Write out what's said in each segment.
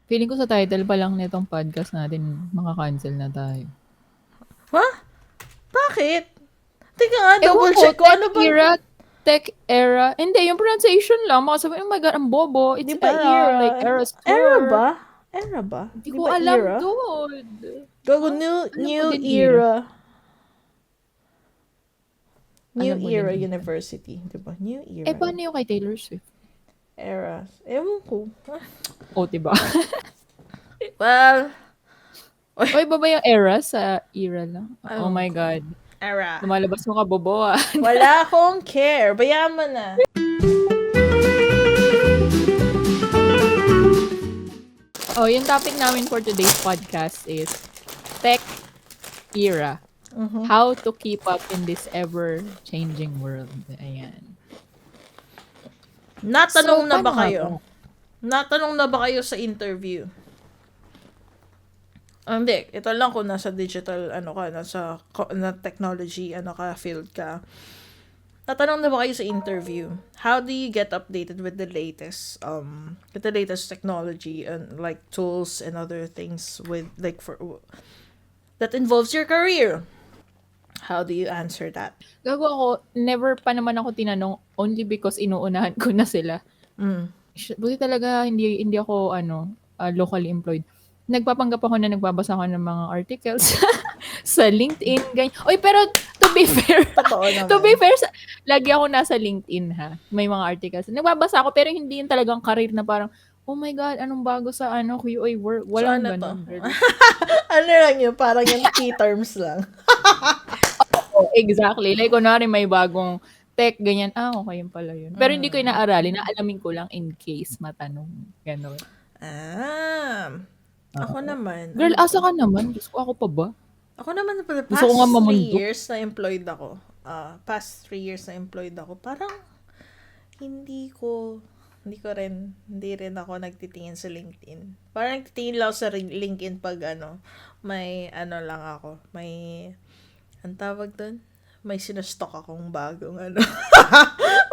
Feeling ko sa title pa lang nitong podcast natin, maka-cancel na tayo. Ha? Bakit? Teka nga, Ewan double ko, check ko. Ano bang... tech era. Hindi, yung pronunciation lang. Baka sabihin, oh my God, ang bobo. Di It's ba era, era? like Eras Era Tour. ba? Era ba? Hindi Di ko ba alam, era? dude. Gago, Huh? Alam ko new din era. era. New Alam ko din era era. university. Di ba? New era. Paano yung kay Taylor Swift? Era. Ewan ko. O, diba? Well, O, iba ba yung era sa era lang? Oh ewan my ko. God. Era. Lumalabas mo ka, bobo ah. Wala akong care. Bayaan mo na. Oh, yung topic namin for today's podcast is tech era. How to keep up in this ever-changing world. Ayan. Natanong So, na ba paano nga kayo? ba? Natanong na ba kayo sa interview? Hindi, ito lang kung nasa digital, na technology, field ka. Natanong na ba kayo sa interview? How do you get updated with the latest, technology and like tools and other things with that involves your career? How do you answer that? Gago ako, never pa naman ako tinanong only because inuunahan ko na sila. Buti talaga hindi ako locally employed. Nagpapanggap ako na nagbabasa ako ng mga articles sa LinkedIn, ganyan. Oy, pero to be fair, Totoo naman. lagi ako nasa LinkedIn ha. May mga articles. Nagbabasa ako pero hindi yun talagang career na parang, oh my God, anong bago sa QA work? So, Walang ano to? ganun, girl. Ano lang yun? Parang yung key terms lang. Oh, exactly. Like, kunwari may bagong tech, ganyan. Okay, yun pala yun. Pero hindi ko inaaralin. Naalamin ko lang in case matanong. Ganon. Ako naman. Girl, Ano asa ba? ka naman? Diyos ko, ako pa ba? Ako naman, for the Gusto ko nga past 3 mamundok. years na employed ako. Parang hindi rin ako nagtitingin sa LinkedIn. Parang nagtitingin lang ako sa LinkedIn pag may lang ako, ang tawag doon? May sinustock akong bagong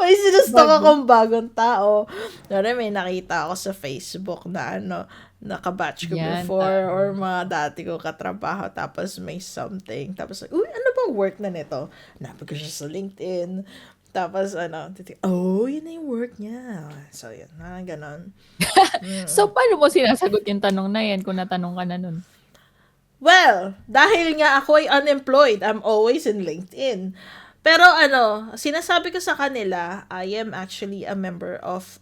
may sinustock akong bagong tao. May nakita ako sa Facebook na nakabatch ko Yan. before or mga dati ko katrabaho tapos may something. Tapos, uy, ano bang work na nito? Napag ko siya sa LinkedIn. Tapos, yun na yung work niya. So, yun, ganon. So, paano mo sinasagot yung tanong na yan kung natanong ka na nun? Well, dahil nga ako ay unemployed, I'm always in LinkedIn. Pero sinasabi ko sa kanila, I am actually a member of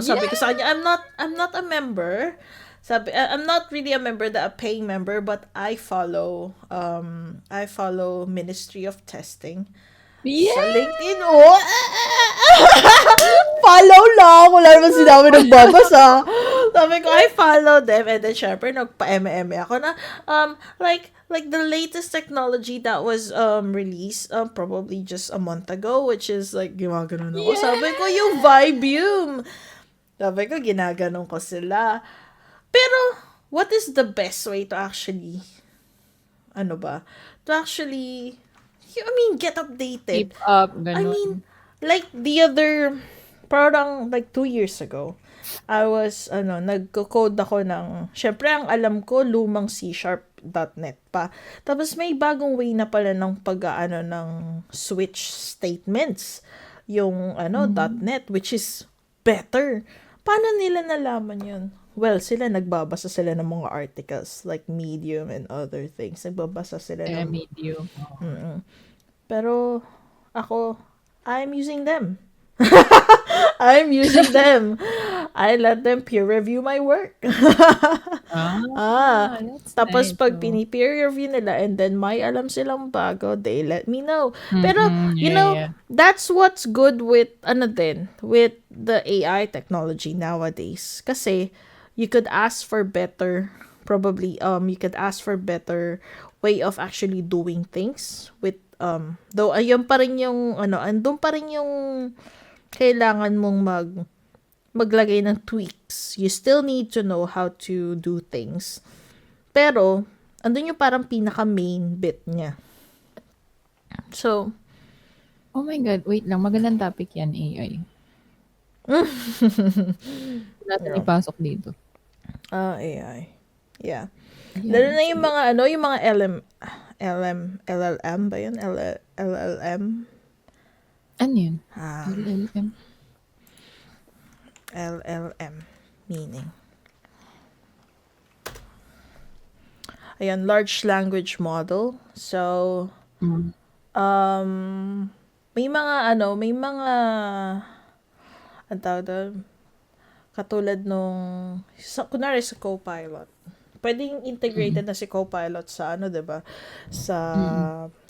sabi ko sa kanya, I'm not a member. I'm not really a member, a paying member, but I follow Ministry of Testing. Yeah! Sa LinkedIn, follow lang. Wala naman sinabi nagbabasa. Sabi ko, I follow them. And then, syempre, nagpa-MM ako na, like the latest technology that was released probably just a month ago, which is like, gumaganon ako. Yeah! Sabi ko, yung Vibium. Sabi ko, ginaganon ko sila. Pero, what is the best way to actually, get updated? Keep up, ganon. I mean, like parang like 2 years ago, I was, nagko-code ako syempre ang alam ko, lumang C#.net pa. Tapos may bagong way na pala ng ng switch statements. Yung, .net, which is better. Paano nila nalaman yun? Well, nagbabasa sila ng mga articles, like Medium and other things. Nagbabasa sila ng... Medium. Pero, ako, I'm using them. I'm using them. I let them peer review my work. That's Tapos nice, pag pini-peer review nila and then may alam silang bago, they let me know. Pero, yeah. that's what's good with, with the AI technology nowadays. Kasi, you could ask for better, you could ask for better way of actually doing things with, though, ayun pa rin yung, andun pa rin yung kailangan mong maglagay ng tweaks. You still need to know how to do things. Pero, andun yung parang pinaka-main bit niya. So, oh my God, wait lang. Magandang topic yan, AI. Natin ipasok dito. AI. Yeah. Lalo Ayan. na yung mga yung mga LLM ba yun? LLM? Ano yun? Ah, LLM? LLM meaning. Ayan, large language model. So, Mm. may mga ang tawag doon, katulad nung, kunwari sa Copilot. Pwedeng integrated na si Copilot sa 'di ba? Sa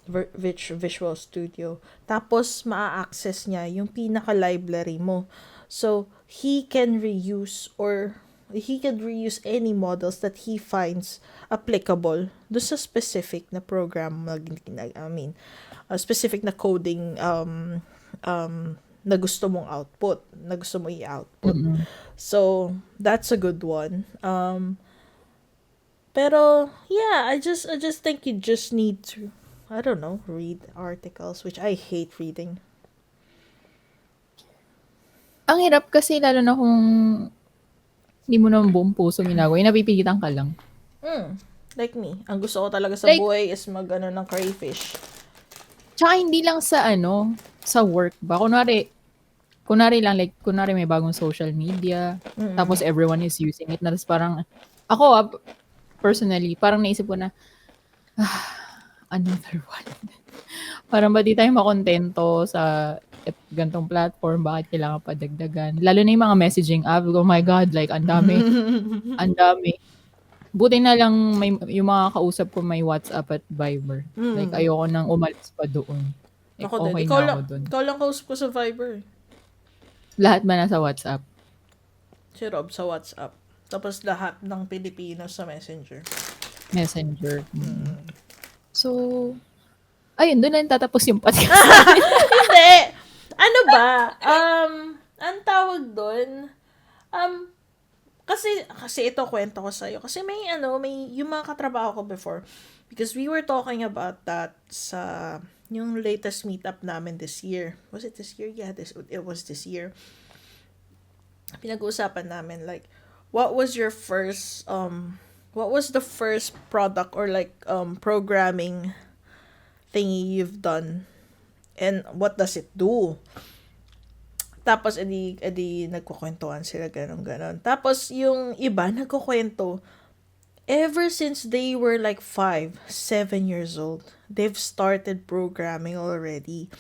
Mm. Visual Studio. Tapos maa-access niya yung pinaka-library mo. So, he can reuse any models that he finds applicable do sa specific na program specific na coding na gusto mong output, na gusto mo i-output. Mm. So, that's a good one. Pero yeah, I just think you just need to, I don't know, read articles, which I hate reading. Ang hirap kasi lalo na kung hindi mo naman buong puso ginagawa, yung napipilitan ka lang. Like me. Ang gusto ko talaga sa Like, buhay is ng crayfish. tsaka hindi lang sa sa work ba? Kunwari lang, like, kunwari may bagong social media, tapos everyone is using it, na tapos parang, ako personally, parang naisip ko na, another one. Parang ba di tayo makontento sa gantong platform, bakit kailangan pa dagdagan? Lalo na yung mga messaging app, oh my God, like, ang dami. Ang dami. Buti na lang yung mga kausap ko may WhatsApp at Viber. Like, ayoko nang umalis pa doon. Like, Ako din. okay Ikaw na lang, ako doon. ikaw lang kausap ko sa Viber. Lahat ba nasa WhatsApp? Si Rob sa WhatsApp. Tapos lahat ng Pilipino sa Messenger. Messenger. So, ayun, doon lang tatapos yung podcast. Hindi! Ano ba? Ang tawag doon, kasi ito kwento ko sa'yo. Kasi may yung mga katrabaho ko before. Because we were talking about that sa yung latest meetup namin this year. Was it this year? Yeah, it was this year. Pinag-uusapan namin, like, what was the first product or like programming thingy you've done? And what does it do? Tapos, edi nagkukwentuhan sila, ganon. Tapos, yung iba, nagkukwento, ever since they were like 5, 7 years old, they've started programming already.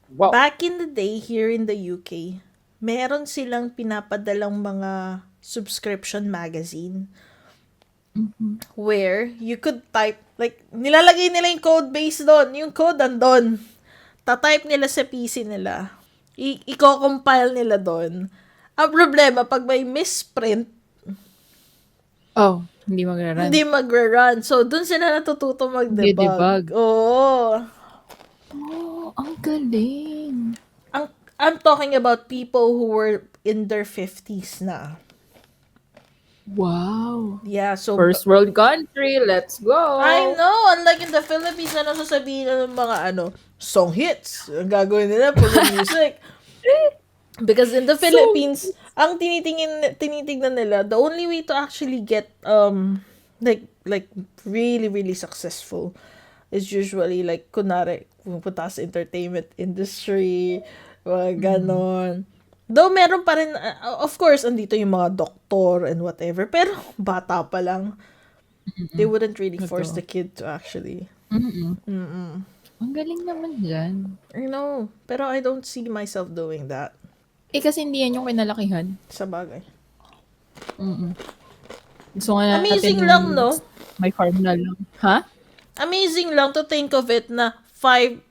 Wow. Back in the day, here in the UK, meron silang pinapadalang mga subscription magazine where you could type, like, nilalagay nila yung code base doon. Yung code andon. Ta-type nila sa PC nila. I-compile nila doon. Ang problema, pag may misprint, hindi magra-run. hindi magra-run. So, doon sila natututo mag-debug. Oo. Ang galing. I'm talking about people who were in their 50s na. Wow. Yeah, so... First world country, let's go. I know! Unlike in the Philippines, sasabihin na ng mga song hits. Ang gagawin nila, puro music. Because in the Philippines, ang tinitignan nila, the only way to actually get, like really, really successful is usually, like, kunwari, pumunta sa entertainment industry, ganon. Though meron pa rin, of course, andito yung mga doktor and whatever, pero bata pa lang. They wouldn't really force the kid to actually. Ang galing naman dyan. I know, pero I don't see myself doing that. Kasi hindi yan yung kinalakihan. Sa bagay. Gusto nga Amazing lang, no? May farm na lang. Ha? Amazing lang to think of it na 5,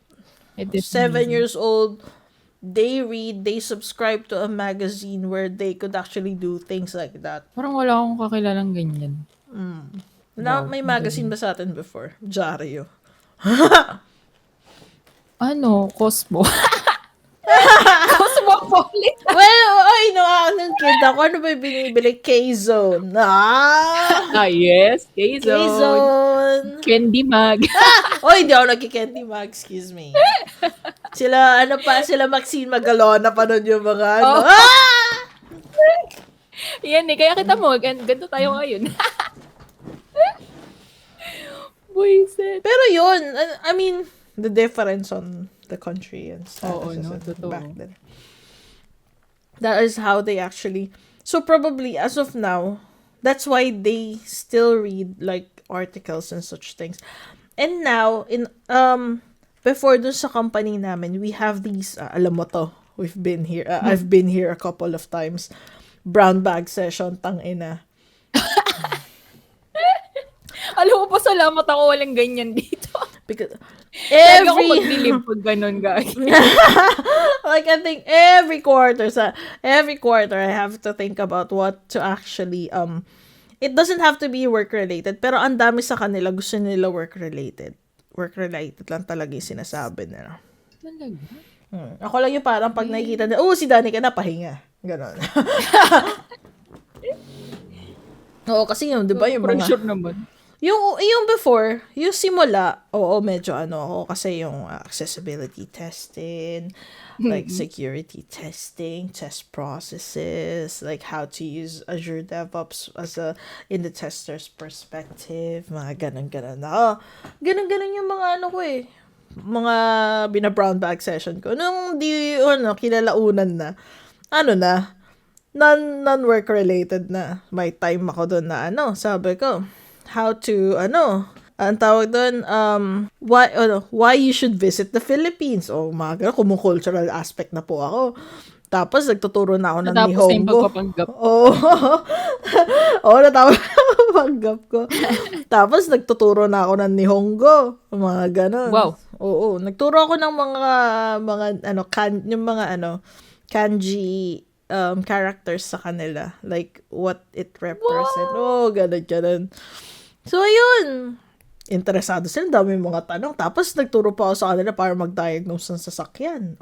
7 years old, they subscribe to a magazine where they could actually do things like that. Parang wala akong kakilalang ganyan. May magazine ba sa atin before? Diaryo. Cosmo. Cosmopolitan. Well, nung kid ako, ano ba yung binibili? K-Zone. Yes. K-Zone. K-Zone. Candy Mag. Hindi ako nagki-Candy Mag. Excuse me. Sila Maxine Magalona pa nun yung mga Yan eh, kaya kita mo, ganito tayo ngayon. Buisit. Pero yun, I mean, the difference on the country and Oo, status no? Totoo. back then. That is how they actually, so probably as of now, that's why they still read like articles and such things. And now, before dun sa company namin, we have these, alam mo to, we've been here, I've been here a couple of times, brown bag session, tangina. Alam mo pa, salamat ako walang ganyan dito. Because Lagi ako mag-believe pag ganun, guys. like I think every quarter I have to think about what to actually it doesn't have to be work related, pero ang dami sa kanila gusto nila work related lang talaga yung sinasabi nila. Talaga? Ako lang yung parang pag nakikita nila, si Danica na pahinga, ganon. Oo, kasi yun, di ba yung mga Pressure naman. Yung before, yung simula, medyo ako kasi yung accessibility testing, like security testing, test processes, like how to use Azure DevOps in the tester's perspective, mga ganun-ganun. Ganun-ganun yung mga ko mga bina-brown bag session ko. Nung kilalaunan na, non-work related na. May time ako doon na sabi ko, how to, ang tawag doon, why you should visit the Philippines. Mga ganun, kumukultural aspect na po ako. Tapos, nagtuturo na ako ng Natapos Nihongo. na yung pagpapanggap. Natapos na yung pagpapanggap ko. Tapos, nagtuturo na ako ng Nihongo. Mga ganun. Wow. Oo, nagturo ako ng yung mga kanji characters sa kanila. Like, what it represents. Ganun. So, ayun. Interesado sila. Dami mga tanong. Tapos, nagturo pa ako sa kanila para mag-diagnose ng sasakyan.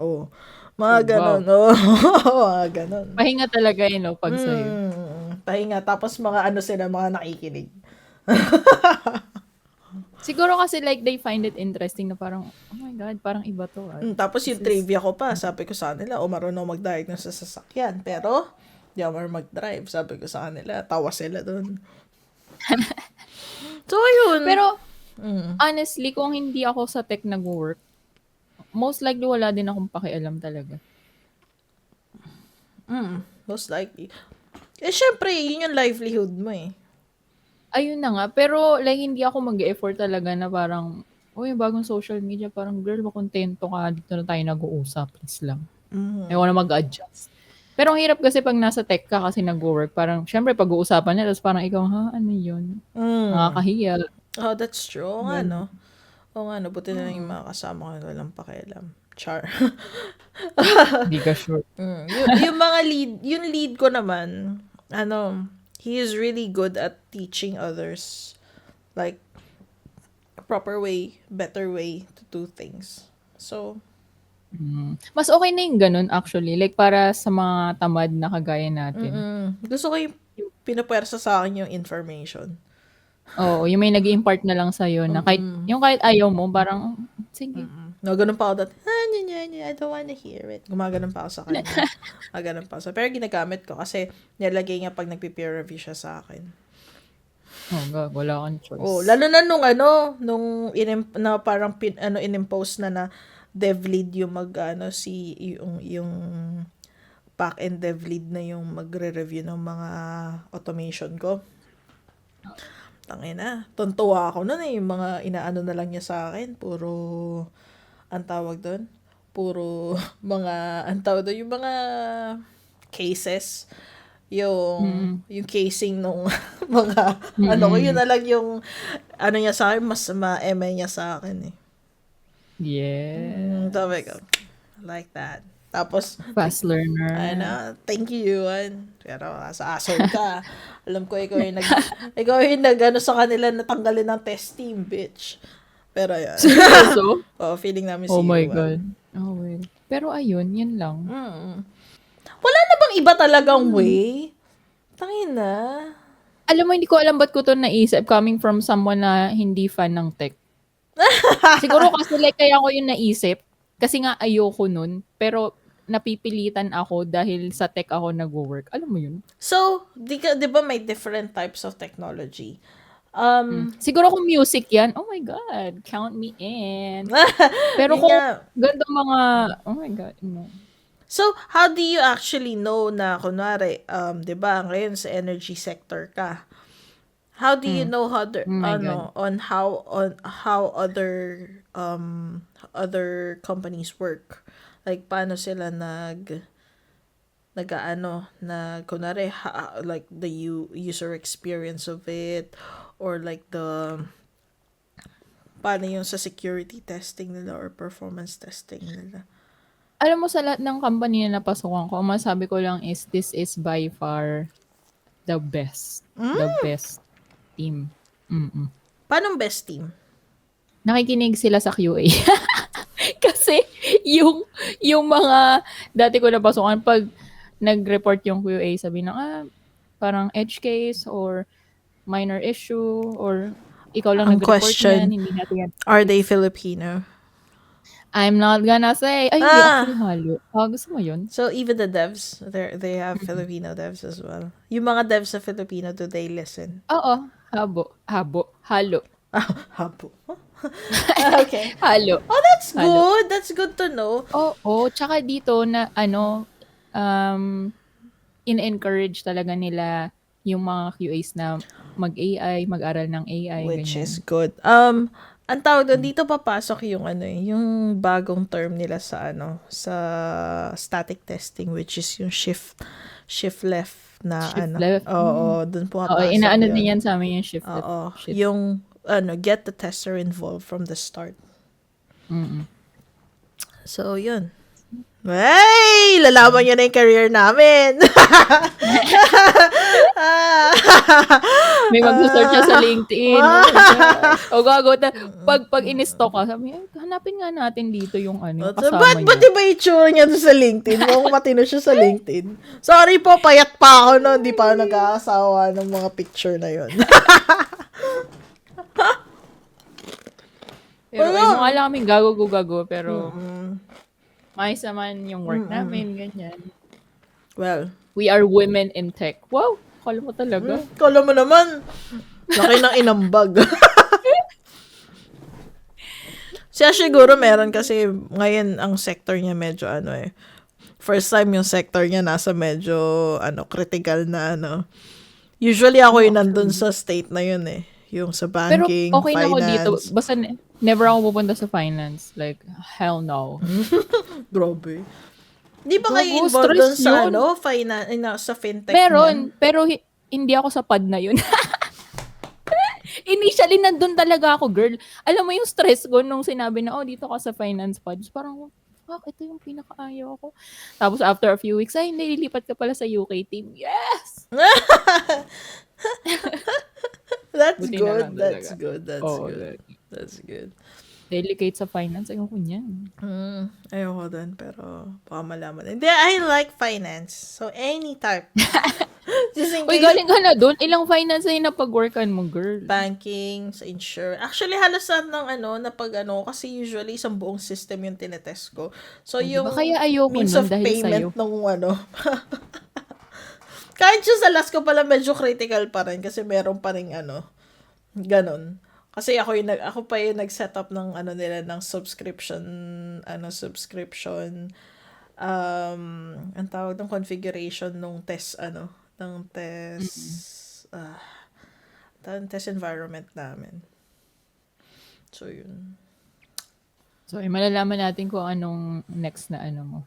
Mga ganun. Mga ganun. Pahinga talaga yun, pag sa'yo. Pahinga. Tapos, mga sila, mga nakikinig. Siguro kasi like they find it interesting na parang, oh my God, parang iba to. Tapos yung trivia ko pa, sabi ko sa kanila, marunong mag-diagnose sa sasakyan. Pero, di ako marunong mag-drive. Sabi ko sa kanila, tawa sila dun. So, ayun. Pero, honestly, kung hindi ako sa tech nag-work, most likely wala din akong pakialam talaga. Most likely. Syempre, yun yung livelihood mo Ayun na nga. Pero, like, hindi ako mag-effort talaga na parang, yung bagong social media, parang, girl, makontento ka, dito na tayo nag-uusap, please lang. Ayaw na mag-adjust. Pero, ang hirap kasi pag nasa tech ka kasi nag-work, parang, syempre, pag-uusapan niya, tapos parang ikaw, ano yun? Nakakahiya. Oh, that's true. Oo nga, buti na lang yung mga kasama ko walang pakialam. Char. Hindi ka sure. Yung mga lead ko naman, he is really good at teaching others, like, a proper way, better way to do things. So, mas okay na yung ganun actually. Like, para sa mga tamad na kagaya natin. Gusto ko yung pinapwersa sa akin yung information. Oo, yung may nag-impart na lang sa'yo na kahit ayaw mo, parang, sige. Ganun pa ako dati, I don't wanna hear it. Gumaganon pa ako sa kanya. Ganun pa ako. Pero ginagamit ko kasi nilagay niya pag nagpi-peer review siya sa akin. Wala kang choice. Lalo na nung parang inimpose na dev lead yung yung back-end dev lead na yung magre-review ng mga automation ko. Tangina, tuntua ako nun yung mga inaano na lang niya sa akin, ang tawag doon, yung mga cases, yung casing nung mga, yun na lang yung, niya sa akin, mas ma-eme niya sa akin Yeah. Sabi ko, like that. Tapos, fast learner. Thank you, pero sa asshole ka. Alam ko, ikaw yung sa kanila natanggalin ng test team, bitch. Pero yan. Seryoso? Feeling namin Oh my God. Oh well. Pero ayun, yan lang. Wala na bang iba talagang way? Tangina. Alam mo, hindi ko alam ba't ko to naisip coming from someone na hindi fan ng tech. Siguro kasi like kaya ko yung naisip kasi nga ayoko nun. Pero napipilitan ako dahil sa tech ako nagwo-work. Alam mo yun? So, di ba may different types of technology? Siguro kung music yan, oh my God, count me in. Pero Yun kung nga. ganda mga, oh my God, no. So, how do you actually know na, kunwari, di ba, ngayon sa energy sector ka, how do you know how Oh my God. on how other companies work? Like, paano sila kunwari, like, the user experience of it, or like paano yung sa security testing nila or performance testing nila? Alam mo, sa lahat ng company na napasukan ko, ang masabi ko lang is, this is by far the best. The best team. Paano best team? Nakikinig sila sa QA. Kasi yung mga dati ko napasukan, pag nag-report yung QA, sabi na, parang edge case or minor issue or ikaw lang Ang nag-report question, niyan, hindi natin yan. are they Filipino? I'm not gonna say. Ay, hindi actually halo. Gusto mo yun? So even the devs, they have Filipino devs as well. Yung mga devs sa Filipino, do they listen? Oo. Halo. Habo. Okay. Halo. Oh, that's Halo. good. That's good to know. Oo. Tsaka dito na, in-encourage talaga nila yung mga QAs na mag-AI, mag-aral ng AI. Which ganyan. is good. Ang tawag doon, dito papasok yung yung bagong term nila sa sa static testing, which is yung shift left na Shift left. Oo, doon Oo, pumapasok inaano yun. din yan sa amin yung shift left. Oo, Shift. yung get the tester involved from the start. So, yun. Hey! Lalaman nyo na yung career namin! May mag-search siya sa LinkedIn. O gago. Pag in-stalk ka, sabi niya, hanapin nga natin dito yung kasama Ba't niya. iba itsura niya doon sa LinkedIn? Mukhang matino siya sa LinkedIn. Sorry po, payat pa ako no. Hindi pa ako nag-aasawa ng mga picture na yun. Pero yung alam kaming gago. Pero maayos naman yung work namin. Ganyan. Well, We are women in tech. Wow! Kala mo talaga. kala mo naman. Laki ng inambag. Siya siguro meron kasi ngayon ang sector niya medyo first time yung sector niya nasa medyo critical na Usually ako yung nandun sa state na yun yung sa Pero banking, okay na ako dito. finance. Basta never ako pupunta sa finance. Like, hell no. Grabe. Di ba Grabe, kayo involved dun stress sa yun. finance, sa fintech Meron, niyan? pero hindi ako sa pad na yun. Initially, nandun talaga ako, girl. Alam mo yung stress ko nung sinabi na, dito ka sa finance pad. Parang, fuck, ito yung pinakaayaw ko. Tapos after a few weeks, hindi, lilipat ka pala sa UK team. Yes! That's Buti na good. lang That's talaga. good. That's Oo, good. That's good. Delicate sa finance. Ayoko niyan. Ayoko dun, pero baka malaman. Hindi, I like finance. So, any type. Just in Uy, case, galing ka na doon. Ilang finance na yung napag-workan mo, girl? banking, sa insurance. Actually, halos lahat ng kasi usually isang buong system yung tinetest ko. So, yung Kaya ayoko means nun of dahil payment sa'yo. nung kahit siya sa last ko pala medyo critical pa rin kasi meron pa rin ganon. Kasi ako pa yung nag-set up ng nila ng subscription ang tawag ng configuration nung test test environment namin. So yun. So, malalaman natin kung anong next na mo.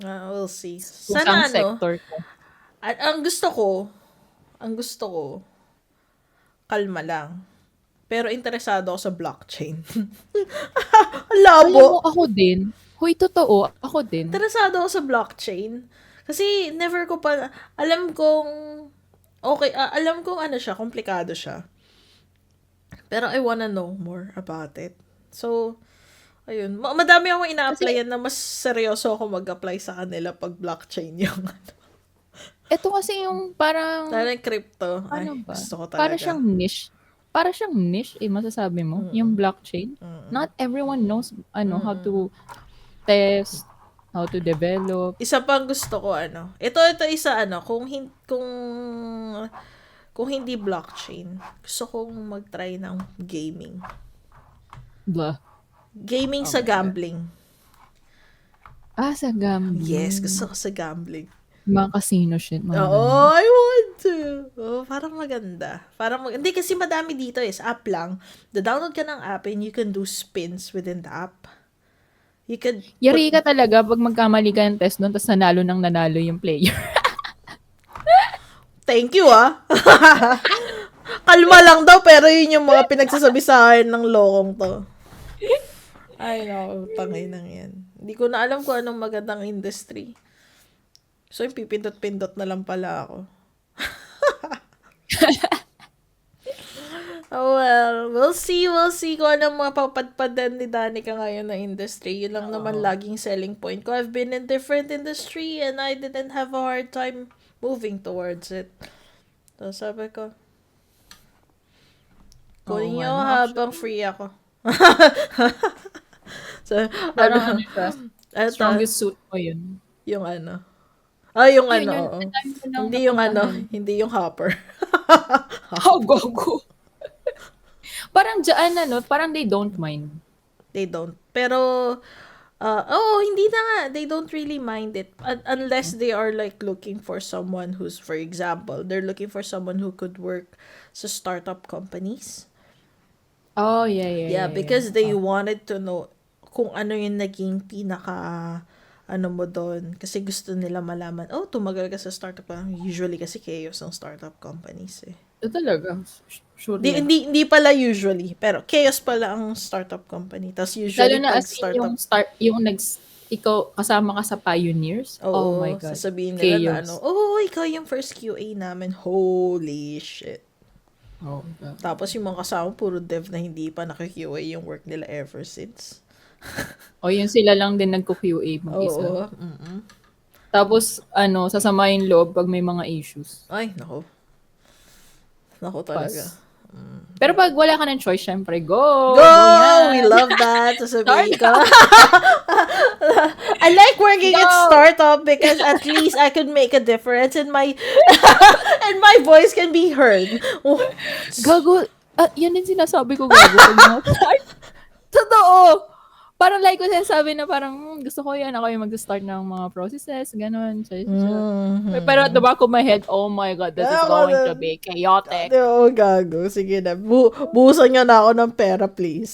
We'll see. Kung Sana saan sector ka. ang gusto ko kalma lang. Pero interesado ako sa blockchain. Alam mo, Labo. ako din. Hoy, totoo. Ako din. Interesado ako sa blockchain. Kasi never ko pa, alam kong siya, komplikado siya. Pero I wanna know more about it. So, ayun. Madami akong ina-applyan na mas seryoso ako mag-apply sa kanila pag blockchain yung Ito kasi yung parang, crypto. Ay, ano ba? gusto ko talaga. Para siyang niche, masasabi mo, yung blockchain. Not everyone knows how to test, how to develop. Isa pang gusto ko, ito isa, kung hindi blockchain, gusto kong mag-try ng gaming. Blah. Gaming sa gambling. Sa gambling. Yes, gusto ko sa gambling. Mga casino shit. Oo, I want to. Parang maganda. Hindi kasi madami dito sa app lang. Download ka ng app and you can do spins within the app. You could... Yari ka talaga pag magkamali ka ng test doon tapos nanalo yung player. Thank you, Kalma lang daw, pero yun yung mga pinagsasabi sa akin ng lokong to. Ay, naku, tangay nang yan. Hindi ko na alam kung anong magandang industry. So, yung pipindot-pindot na lang pala ako. Oh, well, we'll see kung anong mapapadpadan ni Danica ngayon na industry. Yun lang naman laging selling point ko. I've been in different industry and I didn't have a hard time moving towards it. So, sabi ko, kunin nyo habang free ako. So, Parang strongest suit mo yun. Yung yung Yun, hindi yung hopper. Gogo. Parang dyan, parang they don't mind. They don't. Pero, hindi na nga. They don't really mind it. Unless they are like looking for someone who's, for example, they're looking for someone who could work sa startup companies. Oh, yeah. Because they wanted to know kung ano yung naging pinaka mo doon. Kasi gusto nila malaman, tumagal ka sa startup. Usually kasi chaos ang startup companies eh. Talaga? Sure. Hindi pala usually, pero chaos pala ang startup company. Tapos usually lalo na as startup, ikaw kasama ka sa pioneers. Oh my God. Sasabihin nila na ikaw yung first QA namin. Holy shit. Oh God. Tapos yung mga kasama puro dev na hindi pa naka-QA yung work nila ever since. Yun sila lang din nagko-QA mag-isa. Tapos sasama yung loob pag may mga issues. Ay, nako talaga. Pero pag wala ka ng choice, syempre, go! We love that. Sasabihin ko. I like working at startup because at least I could make a difference and my and my voice can be heard. Gago. Yan din sinasabi ko, gago. Totoo! Parang like ko sinasabi na parang gusto ko yan, ako yung mag-start ng mga processes, ganun. Pero at the back of my head, oh my God, this is going to be chaotic. Gago. Sige na. Buhusan nga na ako ng pera, please.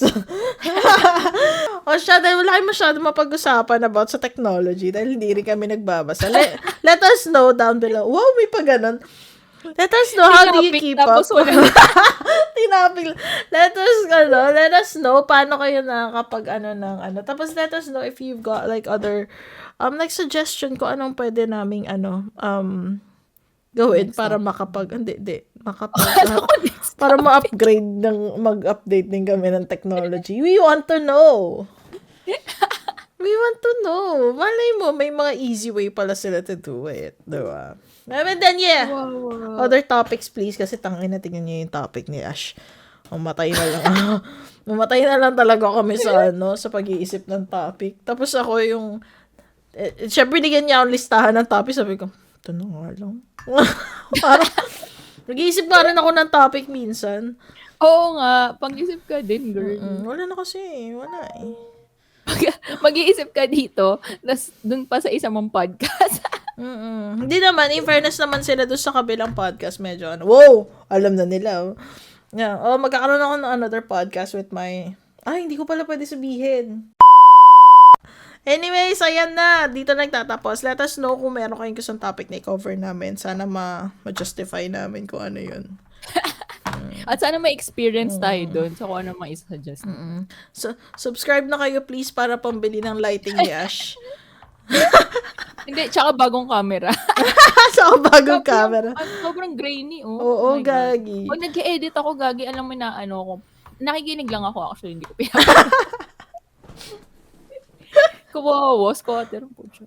Dahil wala kayo masyado mapag-usapan about sa technology dahil hindi rin kami nagbabasa. Let us know down below. Wow, may pa ganun. Let us know how do you keep up. Tinapil. Let us know paano kayo nakakapag Tapos let us know if you've got like other like suggestion ko anong pwede naming gawin para para ma-upgrade mag-update din kami ng technology. We want to know. Malay mo, may mga easy way pala sila to do it. Diba? And then, Wow. other topics, please. Kasi tangin na tingnan niyo yung topic ni Ash. Mamatay na lang. Mamatay na lang talaga kami sa pag-iisip ng topic. Tapos ako yung, syempre binigyan niya ang listahan ng topic. Sabi ko, ito na nga lang. Parang, nag-iisip nga rin ako ng topic minsan. Oo nga, pag-isip ka din, girl. Wala na kasi, wala eh. Mag-iisip ka dito, tas dun pa sa isa mong podcast. Hindi naman, in fairness naman sila doon sa kabilang podcast, medyo wow, alam na nila. Yeah. Magkakaroon ako ng another podcast with my, hindi ko pala pwede sabihin. Anyways, ayan na, dito nagtatapos. Let us know kung meron kayong gustong topic na i-cover namin. Sana ma-justify namin kung ano yun. At sana may experience tayo doon sa kung ano mga isa-suggest. So, subscribe na kayo please para pambili ng lighting ni Ash. Hindi, tsaka bagong camera. Bagong camera. Sobrang grainy, Oo, my gagi. God. Pag nag-edit ako, gagi, alam mo na ako. Nakikinig lang ako, actually, hindi ko pinapanood. Kawawa, squatter po siya.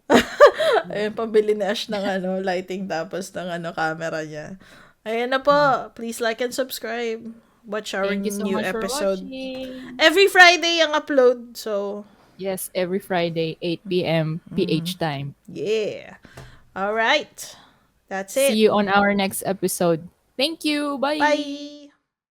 Ayun, pambili ni Ash ng lighting tapos ng camera niya. Ayan na po. Please like and subscribe. Watch our Thank you so new much episode. for watching. Every Friday ang upload. So, Yes, every Friday, 8 p.m. PH time. Yeah. All right. That's See it. you on our next episode. Thank you. Bye. Bye.